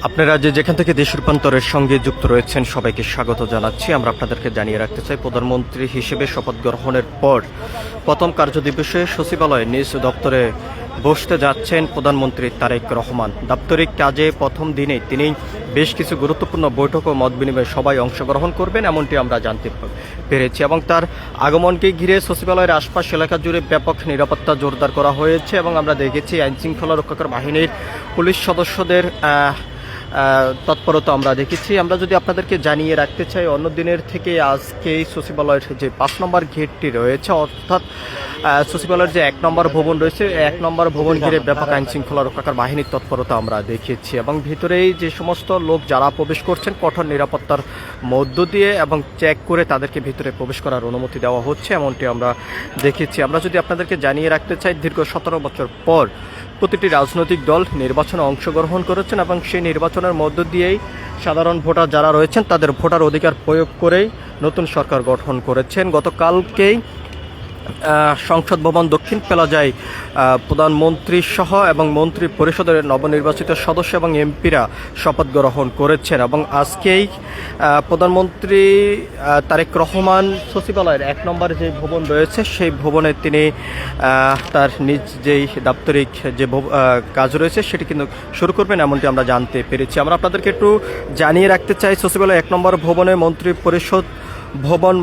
আপনারা যেখান থেকে দেশ রূপান্তরের সঙ্গে যুক্ত রয়েছেন সবাইকে স্বাগত জানাচ্ছি। আমরা আপনাদেরকে জানিয়ে রাখতে চাই, প্রধানমন্ত্রী হিসেবে শপথ গ্রহণের পর প্রথম কার্যদিবসে সচিবালয়ে নিজ দপ্তরে বসতে যাচ্ছেন প্রধানমন্ত্রী তারেক রহমান। দাপ্তরিক কাজে প্রথম দিনেই তিনি বেশ কিছু গুরুত্বপূর্ণ বৈঠক ও মত বিনিময়ে সবাই অংশগ্রহণ করবেন এমনটি আমরা জানতে পেরেছি, এবং তার আগমনকে ঘিরে সচিবালয়ের আশপাশ এলাকা জুড়ে ব্যাপক নিরাপত্তা জোরদার করা হয়েছে। এবং আমরা দেখেছি আইনশৃঙ্খলা রক্ষাকারী বাহিনীর পুলিশ সদস্যদের তৎপরতা আমরা দেখেছি। আমরা যদি আপনাদেরকে জানিয়ে রাখতে চাই, অন্য দিনের থেকে আজকে সচিবালয়ের যে 5 নম্বর গেটটি রয়েছে, অর্থাৎ সচিবালয়ের যে 1 নম্বর ভবন রয়েছে, 1 নম্বর ভবন ঘিরে ব্যাপক আইনশৃঙ্খলা রক্ষাকারী বাহিনীর তৎপরতা আমরা দেখেছি। এবং ভিতরেই যে সমস্ত লোক যারা প্রবেশ করছেন কঠোর নিরাপত্তার মধ্য দিয়ে এবং চেক করে তাদেরকে ভিতরে প্রবেশ করার অনুমতি দেওয়া হচ্ছে এমনটি আমরা দেখেছি। আমরা যদি আপনাদেরকে জানিয়ে রাখতে চাই, দীর্ঘ 17 বছর পর প্রতিটি রাজনৈতিক দল নির্বাচনে অংশগ্রহণ করেছেন এবং সেই নির্বাচনের মধ্য দিয়েই সাধারণ ভোটার যারা রয়েছেন তাদের ভোটার অধিকার প্রয়োগ করেই নতুন সরকার গঠন করেছেন। গতকালকেই সংসদ ভবন দক্ষিণ প্লাজায় প্রধানমন্ত্রী সহ এবং মন্ত্রী পরিষদের নবনির্বাচিত সদস্য এবং এমপিরা শপথ গ্রহণ করেছেন। এবং আজকেই প্রধানমন্ত্রী তারেক রহমান সচিবালয়ের 1 নম্বর যে ভবন রয়েছে সেই ভবনে তিনি তার নিজ যেই দাপ্তরিক যে কাজ রয়েছে সেটি কিন্তু শুরু করবেন এমনটি আমরা জানতে পেরেছি। আমরা আপনাদেরকে একটু জানিয়ে রাখতে চাই, সচিবালয় 1 নম্বর ভবনে মন্ত্রী পরিষদ ভবন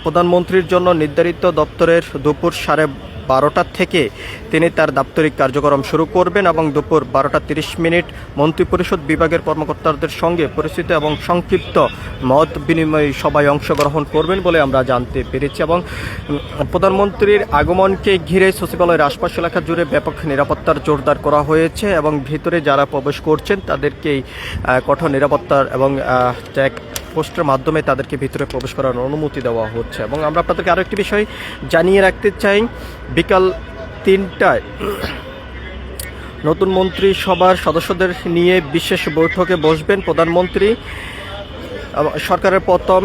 প্রধানমন্ত্রীর জন্য নির্ধারিত দপ্তরের দুপুর 12:30 থেকে তিনি তার দাপ্তরিক কার্যক্রম শুরু করবেন এবং দুপুর 12:30 মন্ত্রিপরিষদ বিভাগের কর্মকর্তাদের সঙ্গে পরিচিত এবং সংক্ষিপ্ত মত বিনিময় সবাই অংশগ্রহণ করবেন বলে আমরা জানতে পেরেছি। এবং প্রধানমন্ত্রীর আগমনকে ঘিরে সচিবালয়ের আশপাশ এলাকা জুড়ে ব্যাপক নিরাপত্তার জোরদার করা হয়েছে এবং ভিতরে যারা প্রবেশ করছেন তাদেরকেই কঠোর নিরাপত্তার এবং চেক পোস্টের মাধ্যমে তাদেরকে ভিতরে প্রবেশ করার অনুমতি দেওয়া হচ্ছে। এবং আমরা আপনাদেরকে আরও একটি বিষয় জানিয়ে রাখতে চাই, বিকাল 3টায় নতুন মন্ত্রী সভার সদস্যদের নিয়ে বিশেষ বৈঠকে বসবেন প্রধানমন্ত্রী। সরকারের প্রথম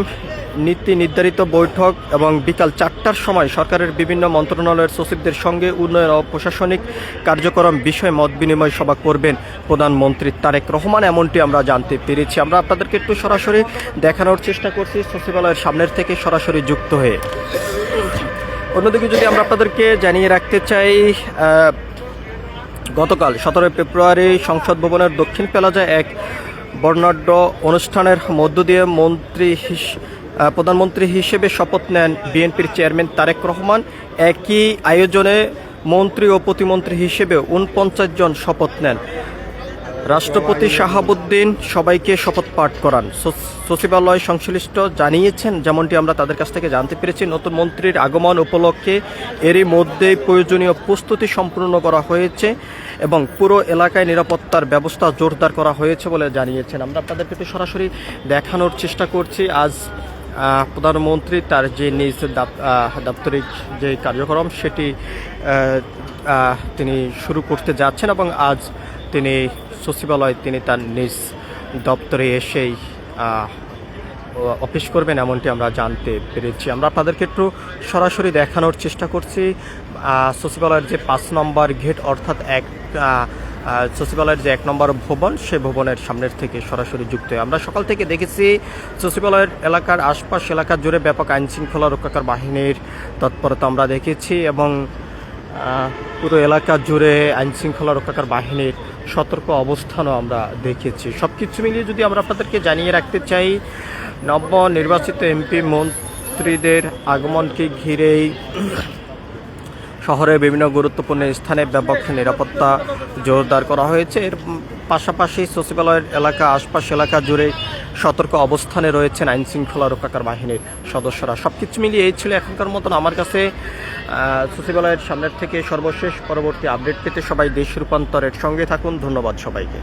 নীতি নির্ধারিত বৈঠক এবং বিকাল 4টার সময় সরকারের বিভিন্ন মন্ত্রণালয়ের সচিবদের সঙ্গে উন্নয়ন ও প্রশাসনিক কার্যক্রম বিষয়ে মত বিনিময় সভা করবেন প্রধানমন্ত্রী তারেক রহমান এমনটি আমরা জানতে পেরেছি। আমরা আপনাদেরকে একটু সরাসরি দেখানোর চেষ্টা করছি সচিবালয়ের সামনের থেকে সরাসরি যুক্ত হয়ে। অন্যদিকে যদি আমরা আপনাদেরকে জানিয়ে রাখতে চাই, গতকাল 17 ফেব্রুয়ারি সংসদ ভবনের দক্ষিণ প্লাজায় এক বর্ণাঢ্য অনুষ্ঠানের মধ্য দিয়ে প্রধানমন্ত্রী হিসেবে শপথ নেন বিএনপির চেয়ারম্যান তারেক রহমান। একই আয়োজনে মন্ত্রী ও প্রতিমন্ত্রী হিসেবে 49 জন শপথ নেন। রাষ্ট্রপতি শাহাবুদ্দিন সবাইকে শপথ পাঠ করান। সচিবালয় সংশ্লিষ্ট জানিয়েছেন, যেমনটি আমরা তাদের কাছ থেকে জানতে পেরেছি, নতুন মন্ত্রীর আগমন উপলক্ষে এরই মধ্যে প্রয়োজনীয় প্রস্তুতি সম্পূর্ণ করা হয়েছে এবং পুরো এলাকায় নিরাপত্তার ব্যবস্থা জোরদার করা হয়েছে বলে জানিয়েছেন। আমরা আপনাদেরকে সরাসরি দেখানোর চেষ্টা করছি। আজ প্রধানমন্ত্রী তার যে নিজ দাপ্তরিক যে কার্যক্রম সেটি তিনি শুরু করতে যাচ্ছেন এবং আজ তিনি সচিবালয় তিনি তার নিজ দপ্তরে এসেই অফিস করবেন এমনটি আমরা জানতে পেরেছি। আমরা আপনাদেরকে একটু সরাসরি দেখানোর চেষ্টা করছি সচিবালয়ের যে 5 নম্বর গেট, অর্থাৎ সচিবালয়ের যে 1 নম্বর ভবন সে ভবনের সামনের থেকে সরাসরি যুক্ত হয়ে আমরা সকাল থেকে দেখেছি সচিবালয়ের এলাকার আশপাশ এলাকা জুড়ে ব্যাপক আইনশৃঙ্খলা রক্ষাকারী বাহিনীর তৎপরতা আমরা দেখেছি এবং পুরো এলাকা জুড়ে আইনশৃঙ্খলা রক্ষাকারী বাহিনীর সতর্ক অবস্থানও আমরা দেখেছি। সব কিছু মিলিয়ে যদি আমরা আপনাদেরকে জানিয়ে রাখতে চাই, নবনির্বাচিত এমপি মন্ত্রীদের আগমনকে ঘিরেই শহরের বিভিন্ন গুরুত্বপূর্ণ স্থানে ব্যাপক নিরাপত্তা জোরদার করা হয়েছে। এর পাশাপাশি সচিবালয়ের এলাকা আশপাশ এলাকা জুড়ে সতর্ক অবস্থানে রয়েছেন আইনশৃঙ্খলা রক্ষাকারী বাহিনীর সদস্যরা। সব কিছু মিলিয়ে এই ছিল এখনকার মতন আমার কাছে সচিবালয়ের সামনের থেকে সর্বশেষ। পরবর্তী আপডেট পেতে সবাই দেশ রূপান্তরের সঙ্গে থাকুন। ধন্যবাদ সবাইকে।